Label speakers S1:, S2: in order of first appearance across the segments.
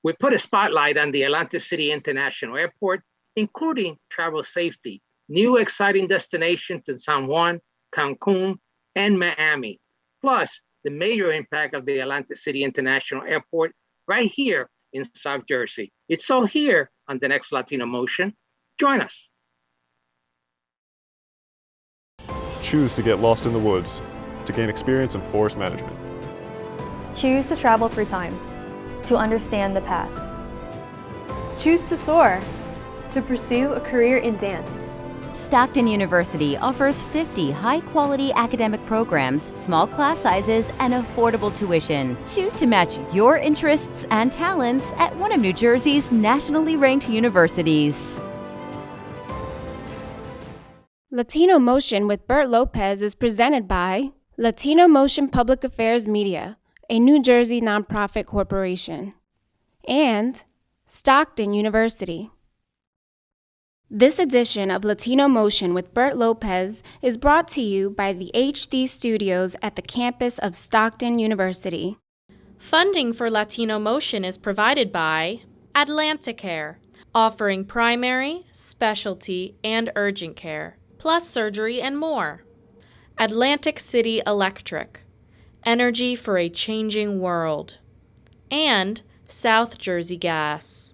S1: We put a spotlight on the Atlantic City International Airport, including travel safety, new exciting destinations in San Juan, Cancun, and Miami, plus the major impact of the Atlantic City International Airport right here in South Jersey. It's all here on the next Latino Motion. Join us.
S2: Choose to get lost in the woods to gain experience in forest management.
S3: Choose to travel through time to understand the past.
S4: Choose to soar to pursue a career in dance.
S5: Stockton University offers 50 high-quality academic programs, small class sizes, and affordable tuition. Choose to match your interests and talents at one of New Jersey's nationally ranked universities.
S6: Latino Motion with Bert Lopez is presented by Latino Motion Public Affairs Media, a New Jersey nonprofit corporation, and Stockton University. This edition of Latino Motion with Bert Lopez is brought to you by the HD Studios at the campus of Stockton University.
S7: Funding for Latino Motion is provided by Atlanticare, offering primary, specialty, and urgent care, plus surgery and more. Atlantic City Electric, energy for a changing world. And South Jersey Gas.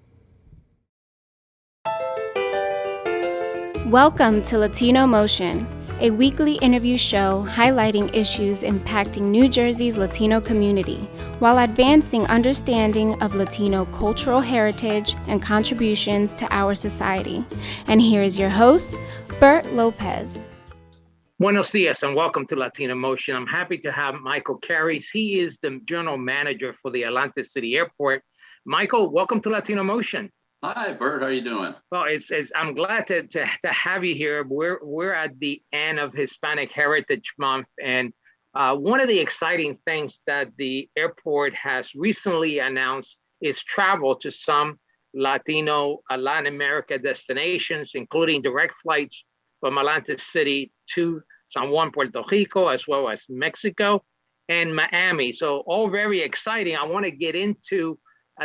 S6: Welcome to Latino Motion, a weekly interview show highlighting issues impacting New Jersey's Latino community while advancing understanding of Latino cultural heritage and contributions to our society. And here is your host, Bert Lopez.
S1: Buenos dias and welcome to Latino Motion. I'm happy to have Michael Carries. He is the general manager for the Atlantic City Airport. Michael, welcome to Latino Motion.
S8: Hi, Bert. How are you doing?
S1: Well, I'm glad to have you here. We're at the end of Hispanic Heritage Month, and one of the exciting things that the airport has recently announced is travel to some Latino Latin America destinations, including direct flights from Atlantic City to San Juan, Puerto Rico, as well as Mexico and Miami. So all very exciting. I want to get into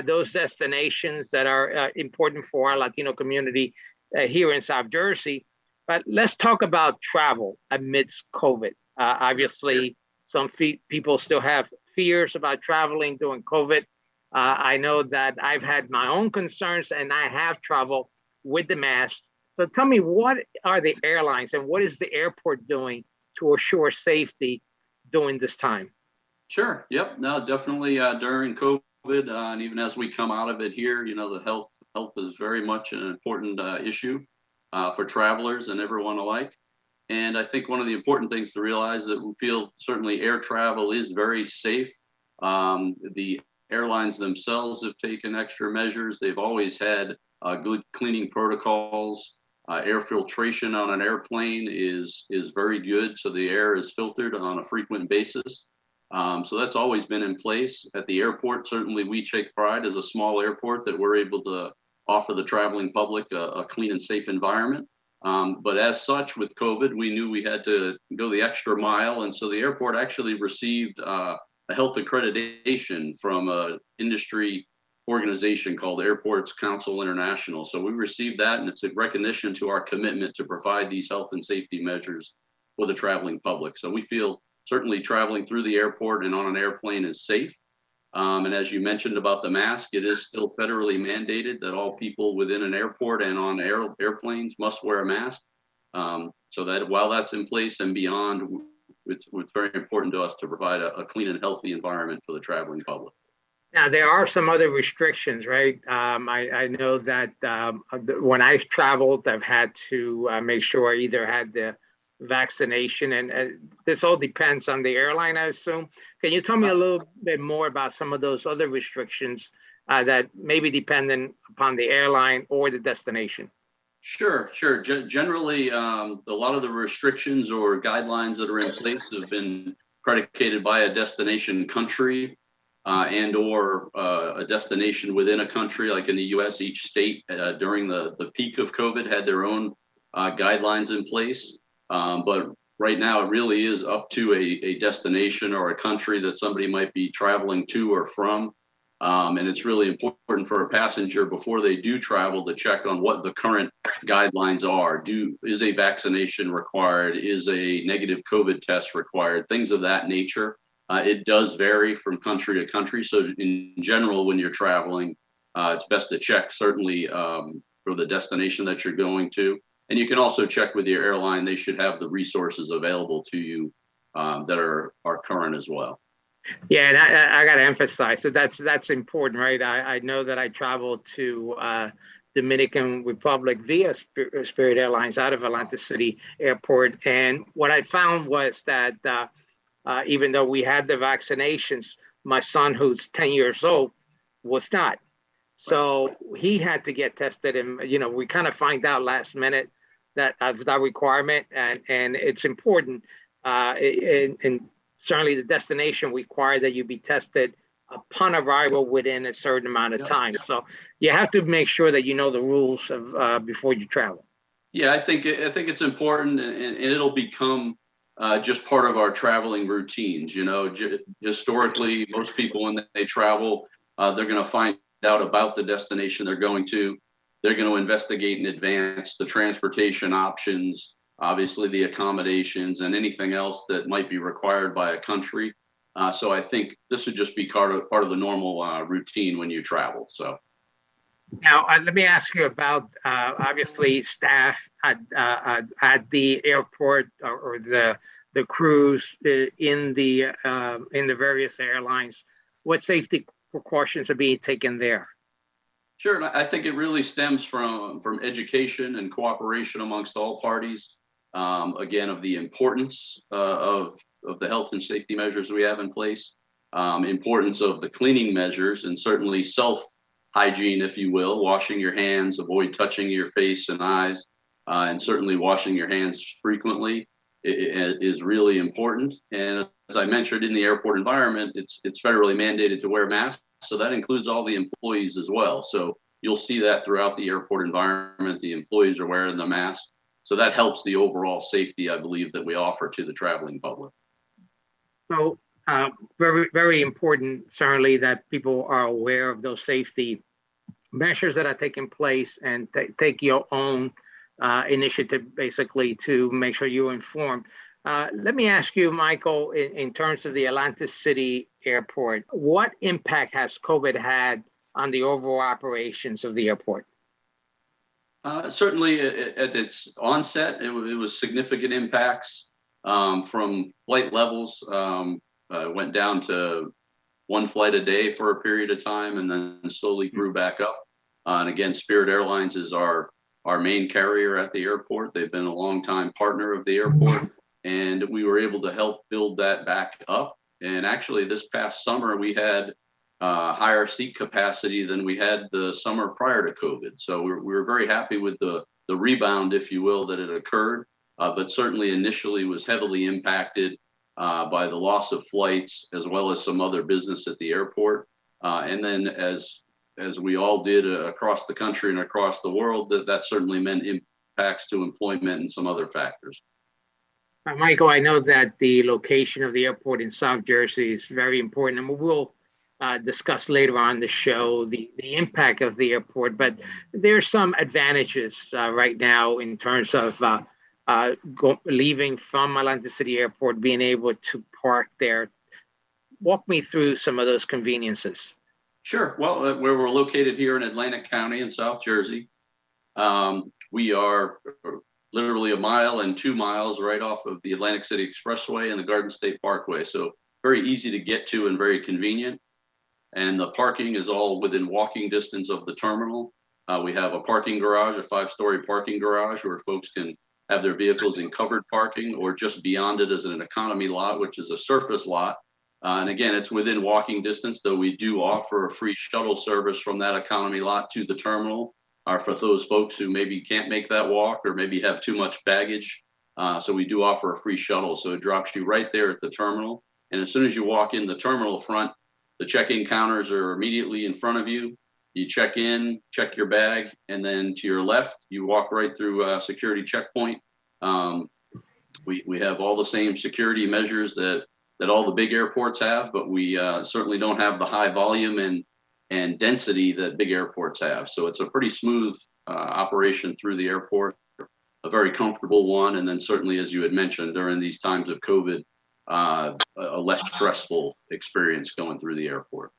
S1: those destinations that are important for our Latino community here in South Jersey. But let's talk about travel amidst COVID. Obviously, some people still have fears about traveling during COVID. I know that I've had my own concerns and I have traveled with the mask. So tell me, what are the airlines and what is the airport doing to assure safety during this time?
S8: Sure. Yep. No, definitely during COVID. And even as we come out of it here, the health is very much an important issue for travelers and everyone alike. And I think one of the important things to realize that we feel certainly air travel is very safe. The airlines themselves have taken extra measures. They've always had good cleaning protocols. Air filtration on an airplane is very good. So the air is filtered on a frequent basis. So that's always been in place at the airport. Certainly we take pride as a small airport that we're able to offer the traveling public a clean and safe environment. But as such, with COVID, we knew we had to go the extra mile. And so the airport actually received a health accreditation from an industry organization called Airports Council International. So we received that, and it's a recognition to our commitment to provide these health and safety measures for the traveling public. So we feel certainly traveling through the airport and on an airplane is safe. And as you mentioned about the mask, it is still federally mandated that all people within an airport and on airplanes must wear a mask. So that while that's in place and beyond, it's very important to us to provide a clean and healthy environment for the traveling public.
S1: Now, there are some other restrictions, right? I know that when I've traveled, I've had to make sure I either had the vaccination, and this all depends on the airline, I assume. Can you tell me a little bit more about some of those other restrictions that may be dependent upon the airline or the destination?
S8: Sure. Generally, a lot of the restrictions or guidelines that are in place have been predicated by a destination country and or a destination within a country. Like in the U.S., each state during the peak of COVID had their own guidelines in place. But right now, it really is up to a destination or a country that somebody might be traveling to or from. And it's really important for a passenger before they do travel to check on what the current guidelines are. Is a vaccination required? Is a negative COVID test required? Things of that nature. It does vary from country to country. So in general, when you're traveling, it's best to check certainly for the destination that you're going to. And you can also check with your airline. They should have the resources available to you that are current as well.
S1: Yeah, and I got to emphasize that that's important, right? I know that I traveled to Dominican Republic via Spirit Airlines out of Atlantic City Airport, and what I found was that even though we had the vaccinations, my son, who's 10 years old, was not. So he had to get tested, and we kind of find out last minute that requirement, and it's important. And certainly the destination require that you be tested upon arrival within a certain amount of time. So you have to make sure that you know the rules of before you travel.
S8: Yeah, I think it's important, and it'll become just part of our traveling routines. Historically, most people when they travel, they're going to find out about the destination they're going to. They're going to investigate in advance the transportation options, obviously the accommodations, and anything else that might be required by a country. So I think this would just be part of the normal routine when you travel. So
S1: now let me ask you about obviously staff at the airport or the crews in the various airlines. What safety precautions are being taken there?
S8: Sure, and I think it really stems from education and cooperation amongst all parties. Again, of the importance of the health and safety measures we have in place, importance of the cleaning measures, and certainly self-hygiene, if you will, washing your hands, avoid touching your face and eyes, and certainly washing your hands frequently is really important. And as I mentioned, in the airport environment, it's federally mandated to wear masks. So that includes all the employees as well. So you'll see that throughout the airport environment, the employees are wearing the mask. So that helps the overall safety, I believe, that we offer to the traveling public.
S1: So very, very important, certainly, that people are aware of those safety measures that are taking place and take your own initiative, basically, to make sure you're informed. Let me ask you, Michael, in terms of the Atlantic City Airport, what impact has COVID had on the overall operations of the airport?
S8: Certainly at its onset, it was significant impacts from flight levels. Went down to one flight a day for a period of time and then slowly grew back up. And again, Spirit Airlines is our main carrier at the airport. They've been a longtime partner of the airport, and we were able to help build that back up. And actually, this past summer, we had higher seat capacity than we had the summer prior to COVID. So we were very happy with the rebound, if you will, that had occurred, but certainly initially was heavily impacted by the loss of flights as well as some other business at the airport. And then as we all did across the country and across the world, that certainly meant impacts to employment and some other factors.
S1: Michael, I know that the location of the airport in South Jersey is very important, and we'll discuss later on the show the impact of the airport, but there's some advantages right now in terms of leaving from Atlantic City Airport, being able to park there. Walk me through some of those conveniences.
S8: Sure. Well, where we're located here in Atlantic County in South Jersey, we are literally a mile and 2 miles right off of the Atlantic City Expressway and the Garden State Parkway. So very easy to get to and very convenient. And the parking is all within walking distance of the terminal. We have a parking garage, a 5-story parking garage where folks can have their vehicles in covered parking, or just beyond it as an economy lot, which is a surface lot. And again, it's within walking distance, though we do offer a free shuttle service from that economy lot to the terminal, for those folks who maybe can't make that walk or maybe have too much baggage. So we do offer a free shuttle. So it drops you right there at the terminal. And as soon as you walk in the terminal front, the check-in counters are immediately in front of you. You check in, check your bag, and then to your left, you walk right through a security checkpoint. We have all the same security measures that all the big airports have, but we certainly don't have the high volume and and density that big airports have. So it's a pretty smooth operation through the airport, a very comfortable one. And then certainly, as you had mentioned, during these times of COVID, a less stressful experience going through the airport.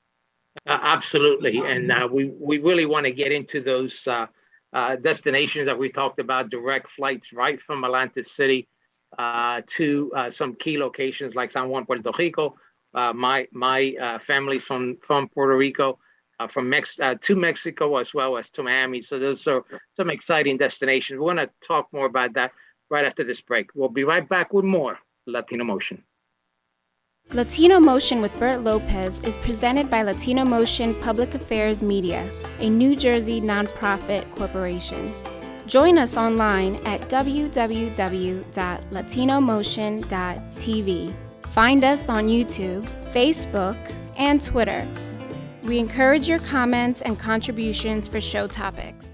S1: Absolutely. And we really want to get into those destinations that we talked about, direct flights right from Atlantic City to some key locations like San Juan, Puerto Rico. My family's from Puerto Rico, to Mexico as well as to Miami. So those are some exciting destinations. We're going to talk more about that right after this break. We'll be right back with more Latino Motion.
S6: Latino Motion with Bert Lopez is presented by Latino Motion Public Affairs Media, a New Jersey nonprofit corporation. Join us online at www.latinomotion.tv. Find us on YouTube, Facebook, and Twitter. We encourage your comments and contributions for show topics.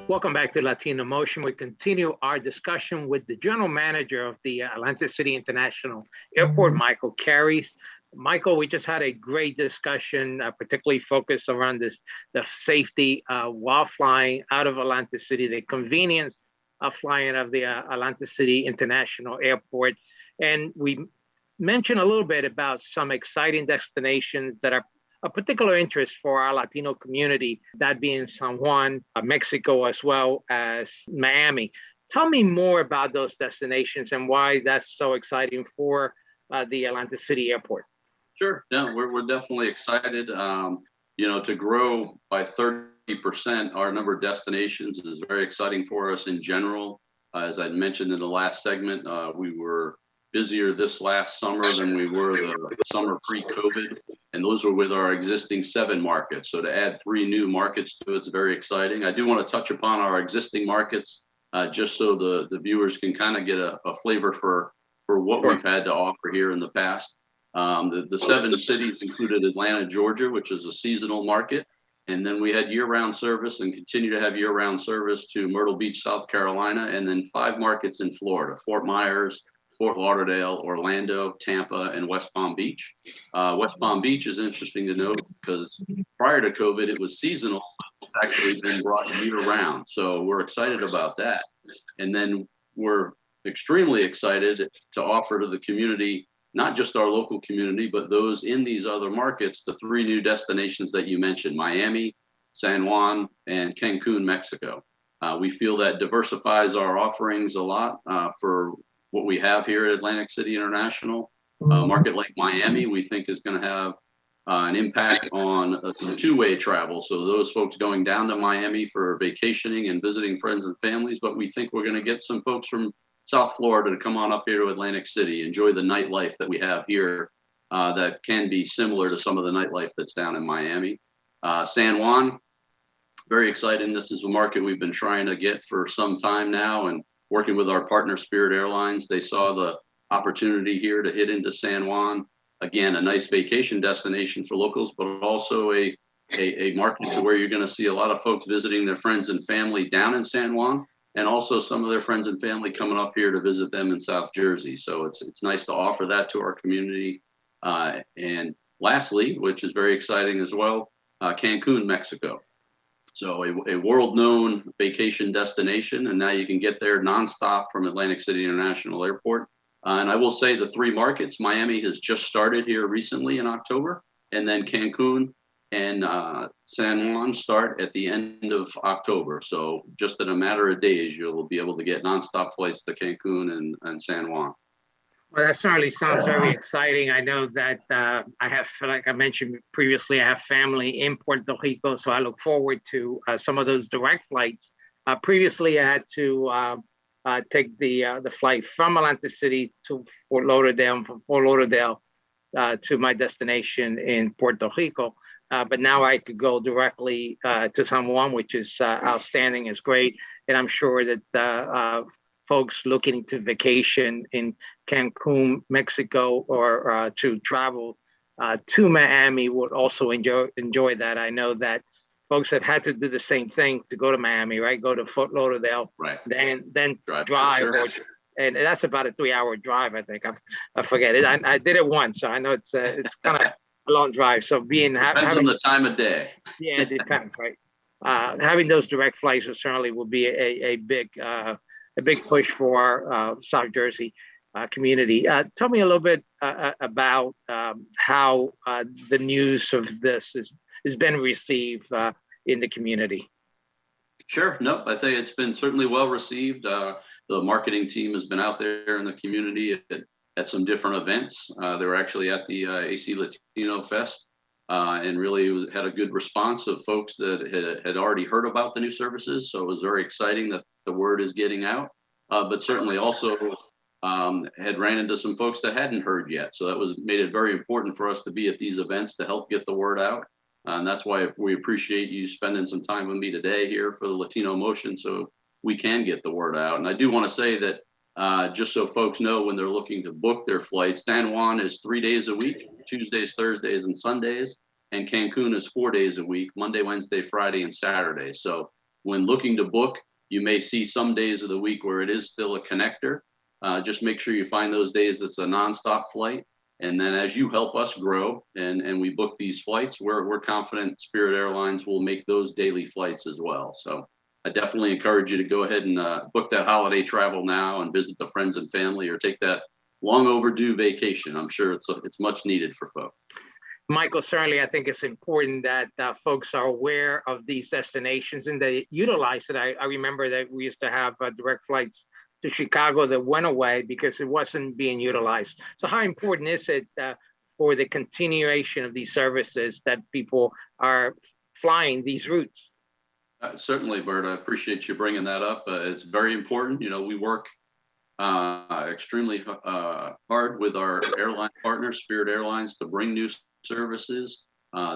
S1: Welcome back to Latino Motion. We continue our discussion with the general manager of the Atlantic City International Airport, Michael Carries. Michael, we just had a great discussion, particularly focused around the safety while flying out of Atlantic City, the convenience of flying out of the Atlantic City International Airport. And we mentioned a little bit about some exciting destinations that are a particular interest for our Latino community, that being San Juan, Mexico, as well as Miami. Tell me more about those destinations and why that's so exciting for the Atlantic City Airport.
S8: Sure. Yeah, we're definitely excited. To grow by 30% our number of destinations is very exciting for us in general. As I mentioned in the last segment, we were busier this last summer than we were the summer pre-COVID, and those were with our existing 7 markets. So to add 3 new markets to it's very exciting. I do want to touch upon our existing markets, just so the viewers can kind of get a flavor for what we've had to offer here in the past. The 7 cities included Atlanta, Georgia, which is a seasonal market. And then we had year-round service and continue to have year-round service to Myrtle Beach, South Carolina, and then 5 markets in Florida: Fort Myers, Fort Lauderdale, Orlando, Tampa, and West Palm Beach. West Palm Beach is interesting to note because prior to COVID, it was seasonal. It's actually been brought year-round. So we're excited about that. And then we're extremely excited to offer to the community, not just our local community, but those in these other markets, the 3 new destinations that you mentioned: Miami, San Juan, and Cancun, Mexico. We feel that diversifies our offerings a lot for what we have here at Atlantic City International. A market like Miami, we think, is going to have an impact on some 2-way travel. So those folks going down to Miami for vacationing and visiting friends and families, but we think we're going to get some folks from South Florida to come on up here to Atlantic City, enjoy the nightlife that we have here that can be similar to some of the nightlife that's down in Miami. San Juan, very exciting. This is a market we've been trying to get for some time now, and working with our partner Spirit Airlines, they saw the opportunity here to hit into San Juan. Again, a nice vacation destination for locals, but also a market to where you're going to see a lot of folks visiting their friends and family down in San Juan, and also some of their friends and family coming up here to visit them in South Jersey. So it's nice to offer that to our community. And lastly, which is very exciting as well, Cancun, Mexico. So a world-known vacation destination, and now you can get there nonstop from Atlantic City International Airport. And I will say the 3 markets, Miami has just started here recently in October, and then Cancun and San Juan start at the end of October. So just in a matter of days, you'll be able to get nonstop flights to Cancun and San Juan.
S1: Well, that certainly sounds very exciting. I know that I have, like I mentioned previously, I have family in Puerto Rico, so I look forward to some of those direct flights. Previously, I had to take the flight from Atlantic City to Fort Lauderdale, and from Fort Lauderdale to my destination in Puerto Rico. But now I could go directly to San Juan, which is outstanding, is great. And I'm sure that folks looking to vacation in Cancun, Mexico, or to travel to Miami would also enjoy that. I know that folks have had to do the same thing to go to Miami, right? Go to Fort Lauderdale,
S8: right?
S1: Then drive, and that's about a 3-hour drive. I think I forget it. I did it once, so I know it's kind of a long drive. So
S8: Depends on the time of day.
S1: Yeah, it depends, right? Having those direct flights certainly will be a big push for South Jersey community. Tell me a little bit about how the news of this has been received in the community.
S8: Sure. Nope. I think it's been certainly well received. The marketing team has been out there in the community at some different events. They were actually at the AC Latino Fest and really had a good response of folks that had already heard about the new services. So it was very exciting that the word is getting out, but certainly also had ran into some folks that hadn't heard yet. So that made it very important for us to be at these events to help get the word out. And that's why we appreciate you spending some time with me today here for the Latino Motion so we can get the word out. And I do want to say that just so folks know when they're looking to book their flights, San Juan is 3 days a week, Tuesdays, Thursdays, and Sundays. And Cancun is 4 days a week, Monday, Wednesday, Friday, and Saturday. So when looking to book, you may see some days of the week where it is still a connector. Just make sure you find those days that's a nonstop flight. And then as you help us grow and we book these flights, we're confident Spirit Airlines will make those daily flights as well. So I definitely encourage you to go ahead and book that holiday travel now and visit the friends and family or take that long overdue vacation. I'm sure it's much needed for folks.
S1: Michael, certainly I think it's important that folks are aware of these destinations and they utilize it. I remember that we used to have direct flights to Chicago that went away because it wasn't being utilized. So how important is it for the continuation of these services that people are flying these routes?
S8: Certainly, Bert, I appreciate you bringing that up. It's very important. You know, we work extremely hard with our airline partners, Spirit Airlines, to bring new services.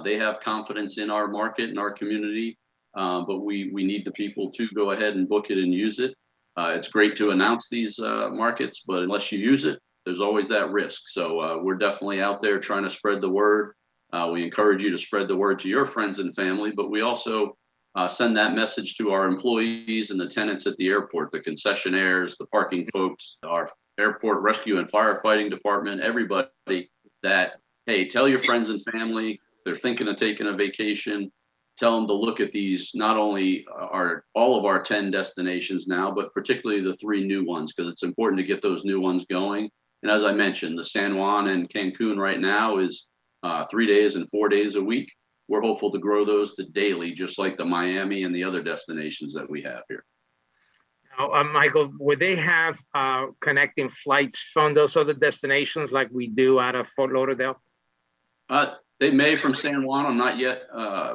S8: They have confidence in our market and our community, but we need the people to go ahead and book it and use it. It's great to announce these markets, but unless you use it, there's always that risk. So we're definitely out there trying to spread the word. We encourage you to spread the word to your friends and family, but we also send that message to our employees and the tenants at the airport, the concessionaires, the parking folks, our airport rescue and firefighting department, everybody that, hey, tell your friends and family, they're thinking of taking a vacation, tell them to look at these, not only all of our 10 destinations now, but particularly the 3 new ones, because it's important to get those new ones going. And as I mentioned, the San Juan and Cancun right now is 3 days and 4 days a week. We're hopeful to grow those to daily, just like the Miami and the other destinations that we have here.
S1: Now, Michael, would they have connecting flights from those other destinations like we do out of Fort Lauderdale?
S8: They may from San Juan. I'm not yet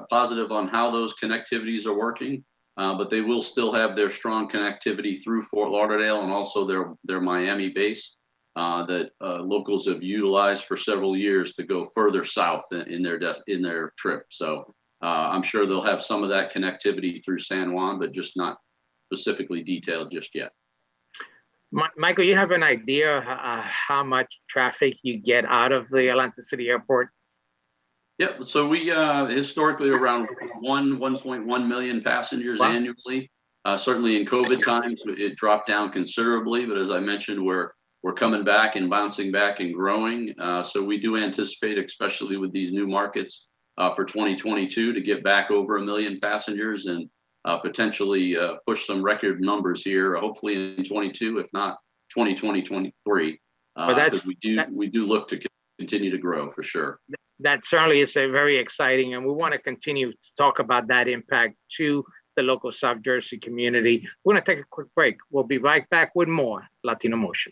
S8: positive on how those connectivities are working, but they will still have their strong connectivity through Fort Lauderdale and also their Miami base that locals have utilized for several years to go further south in their trip. So I'm sure they'll have some of that connectivity through San Juan, but just not specifically detailed just yet.
S1: Michael, you have an idea how much traffic you get out of the Atlantic City Airport?
S8: Yep. So we historically around 1.1 million passengers annually. Certainly in COVID times, it dropped down considerably. But as I mentioned, we're coming back and bouncing back and growing. So we do anticipate, especially with these new markets for 2022, to get back over 1 million passengers and potentially push some record numbers here, hopefully in 22, if not 2023. Because we do look to continue to grow for sure.
S1: That certainly is a very exciting, and we want to continue to talk about that impact to the local South Jersey community. We're going to take a quick break. We'll be right back with more Latino Motion.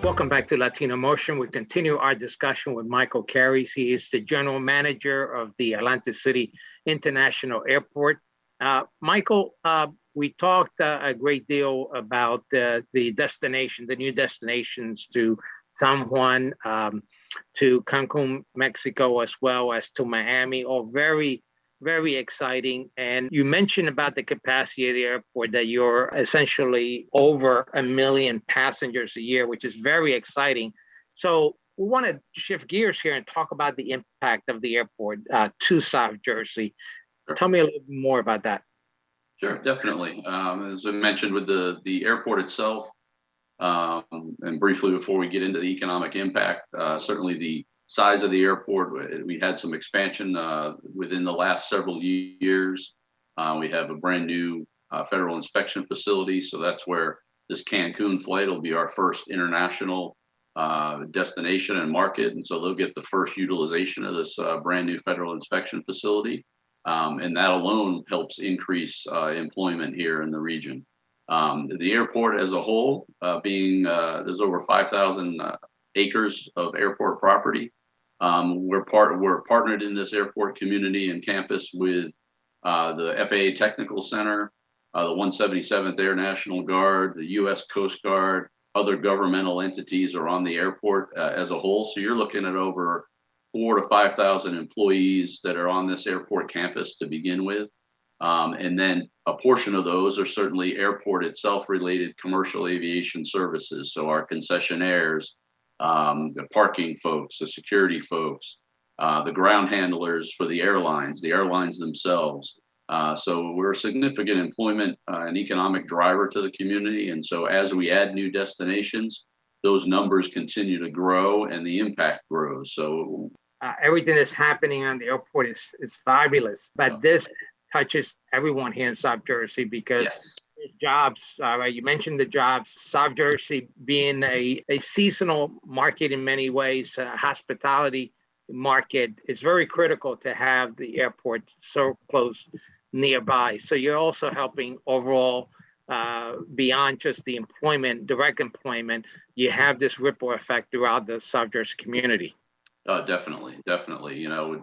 S1: Welcome back to Latino Motion. We continue our discussion with Michael Carries. He is the general manager of the Atlantic City International Airport. Michael, we talked a great deal about the destination, the new destinations to San Juan, to Cancun, Mexico, as well as to Miami, all very, very exciting. And you mentioned about the capacity of the airport, that you're essentially over 1 million passengers a year, which is very exciting. So we want to shift gears here and talk about the impact of the airport to South Jersey. Tell me a little bit more about that.
S8: Sure, definitely. As I mentioned with the airport itself, and briefly before we get into the economic impact, certainly the size of the airport, we had some expansion within the last several years. We have a brand new federal inspection facility, so that's where this Cancun flight will be our first international destination and market, and so they'll get the first utilization of this brand new federal inspection facility. And that alone helps increase employment here in the region. The airport as a whole, there's over 5,000 acres of airport property. We're partnered in this airport community and campus with the FAA Technical Center, the 177th Air National Guard, the U.S. Coast Guard, other governmental entities are on the airport as a whole. So you're looking at over 4,000 to 5,000 employees that are on this airport campus to begin with. And then a portion of those are certainly airport itself related commercial aviation services. So our concessionaires, the parking folks, the security folks, the ground handlers for the airlines themselves. So we're a significant employment and economic driver to the community. And so as we add new destinations, those numbers continue to grow and the impact grows. So
S1: everything that's happening on the airport is fabulous, but this touches everyone here in South Jersey because jobs, right? You mentioned the jobs. South Jersey being a seasonal market in many ways, hospitality market, is very critical to have the airport so close nearby. So you're also helping overall beyond just the employment, direct employment, you have this ripple effect throughout the South Jersey community.
S8: Definitely. You know,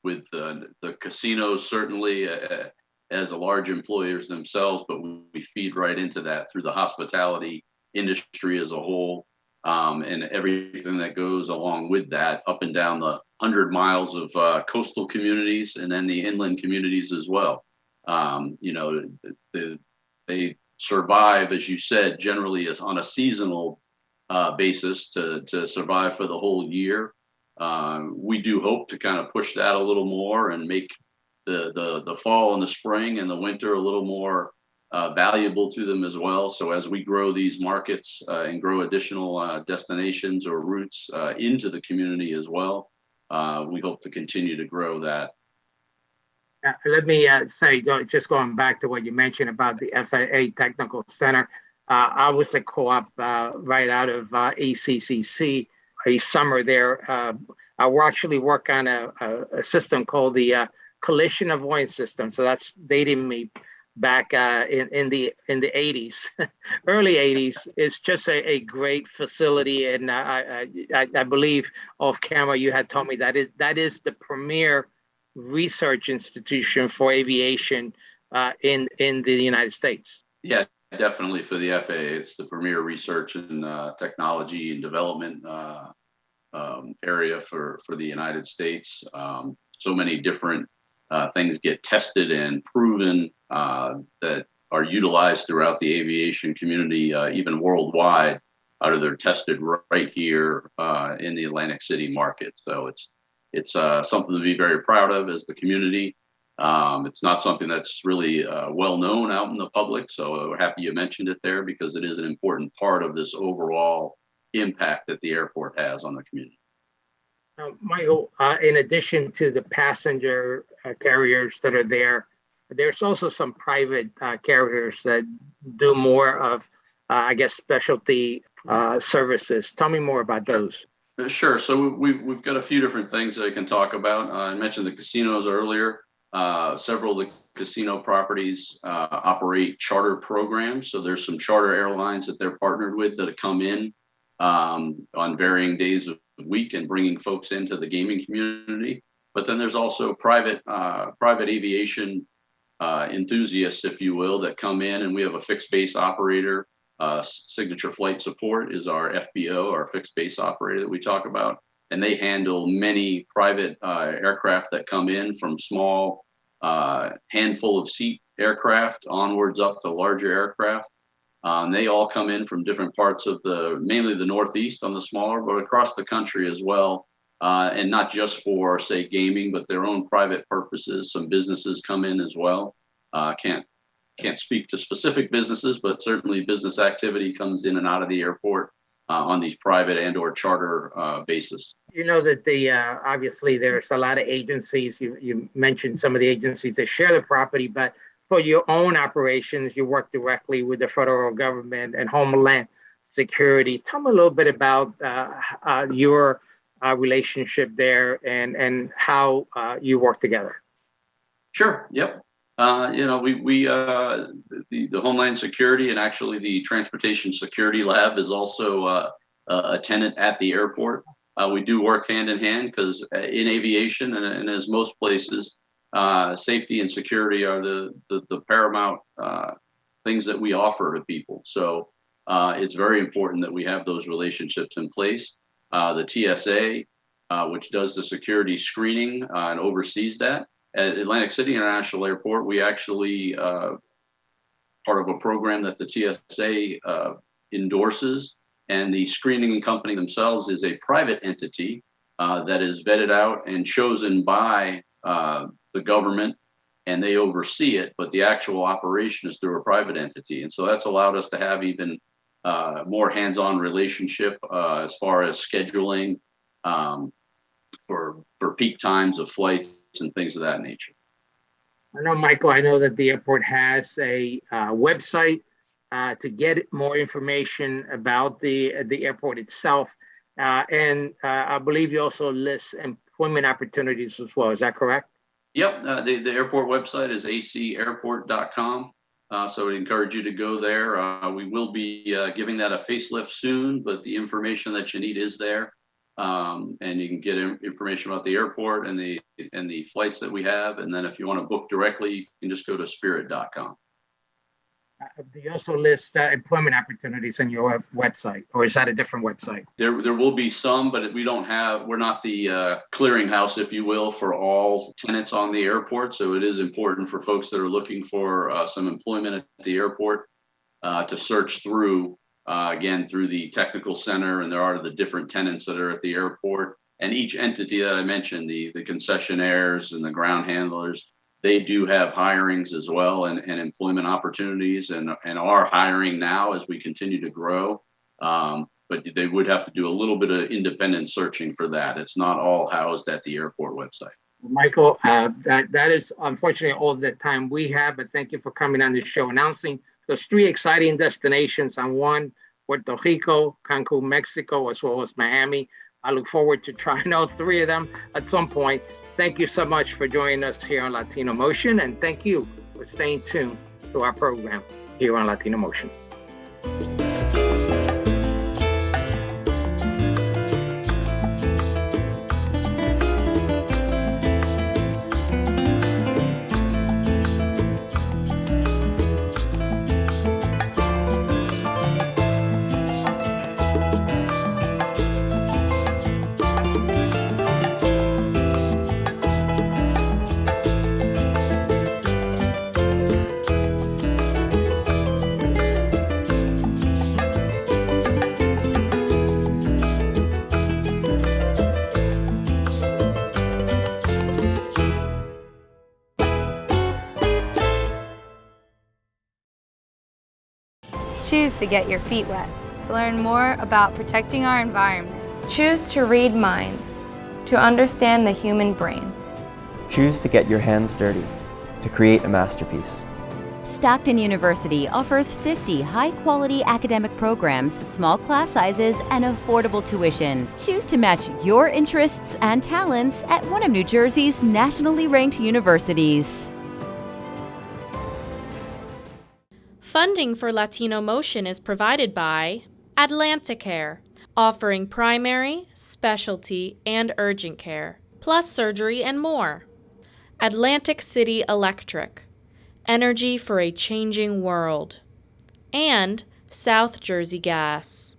S8: with the casinos certainly as a large employers themselves, but we feed right into that through the hospitality industry as a whole, and everything that goes along with that, up and down the 100 miles of coastal communities and then the inland communities as well. You know, they survive, as you said, generally as on a seasonal basis to survive for the whole year. We do hope to kind of push that a little more and make the fall and the spring and the winter a little more valuable to them as well. So as we grow these markets and grow additional destinations or routes into the community as well, we hope to continue to grow that.
S1: Let me say, just going back to what you mentioned about the FAA Technical Center, I was a co-op right out of ACCC, a summer there. I will actually work on a system called the collision avoidance system. So that's dating me back in the 80s, early 80s. It's just a great facility. And I believe off camera, you had told me that is the premier research institution for aviation in the United States.
S8: Yeah, definitely for the FAA. It's the premier research and technology and development area for the United States. So many different things get tested and proven that are utilized throughout the aviation community, even worldwide. They're tested right here in the Atlantic City market. So it's something to be very proud of as the community. It's not something that's really well known out in the public. So we're happy you mentioned it there because it is an important part of this overall impact that the airport has on the community.
S1: Michael, in addition to the passenger carriers that are there, there's also some private carriers that do more of, I guess, specialty services. Tell me more about those.
S8: Sure. So we've got a few different things that I can talk about. I mentioned the casinos earlier. Several of the casino properties operate charter programs. So there's some charter airlines that they're partnered with that come in on varying days of the week and bringing folks into the gaming community. But then there's also private aviation enthusiasts, if you will, that come in, and we have a fixed base operator. Signature Flight Support is our FBO, our fixed base operator that we talk about, and they handle many private aircraft that come in, from small handful of seat aircraft onwards up to larger aircraft. They all come in from different parts of mainly the Northeast on the smaller, but across the country as well. And not just for, say, gaming, but their own private purposes. Some businesses come in as well. Can't speak to specific businesses, but certainly business activity comes in and out of the airport on these private and or charter basis.
S1: You know that obviously there's a lot of agencies. You mentioned some of the agencies that share the property, but for your own operations, you work directly with the federal government and Homeland Security. Tell me a little bit about your relationship there and how you work together.
S8: Sure. Yep. The Homeland Security, and actually the Transportation Security Lab is also a tenant at the airport. We do work hand in hand because in aviation and as most places, safety and security are the paramount things that we offer to people. So it's very important that we have those relationships in place. The TSA, which does the security screening and oversees that. At Atlantic City International Airport, we actually part of a program that the TSA endorses, and the screening company themselves is a private entity that is vetted out and chosen by the government, and they oversee it, but the actual operation is through a private entity. And so that's allowed us to have even more hands-on relationship as far as scheduling for peak times of flights and things of that nature.
S1: I know, Michael, I know that the airport has a website to get more information about the airport itself. And I believe you also list employment opportunities as well. Is that correct?
S8: Yep. The airport website is acairport.com. So I'd encourage you to go there. We will be giving that a facelift soon, but the information that you need is there. And you can get information about the airport and the flights that we have. And then if you want to book directly, you can just go to spirit.com.
S1: Do you also list employment opportunities on your website, or is that a different website?
S8: There will be some, but we're not the clearinghouse, if you will, for all tenants on the airport. So it is important for folks that are looking for some employment at the airport to search through, again, through the technical center, and there are the different tenants that are at the airport. And each entity that I mentioned, the concessionaires and the ground handlers, they do have hirings as well and employment opportunities and are hiring now as we continue to grow. But they would have to do a little bit of independent searching for that. It's not all housed at the airport website.
S1: Michael, that is unfortunately all the time we have, but thank you for coming on the show, announcing those 3 exciting destinations on one, Puerto Rico, Cancun, Mexico, as well as Miami. I look forward to trying all 3 of them at some point. Thank you so much for joining us here on Latino Motion, and thank you for staying tuned to our program here on Latino Motion.
S3: Choose to get your feet wet, to learn more about protecting our environment.
S4: Choose to read minds, to understand the human brain.
S9: Choose to get your hands dirty, to create a masterpiece.
S5: Stockton University offers 50 high-quality academic programs, small class sizes, and affordable tuition. Choose to match your interests and talents at one of New Jersey's nationally ranked universities.
S7: Funding for Latino Motion is provided by Atlanticare, offering primary, specialty, and urgent care, plus surgery and more. Atlantic City Electric, energy for a changing world. And South Jersey Gas.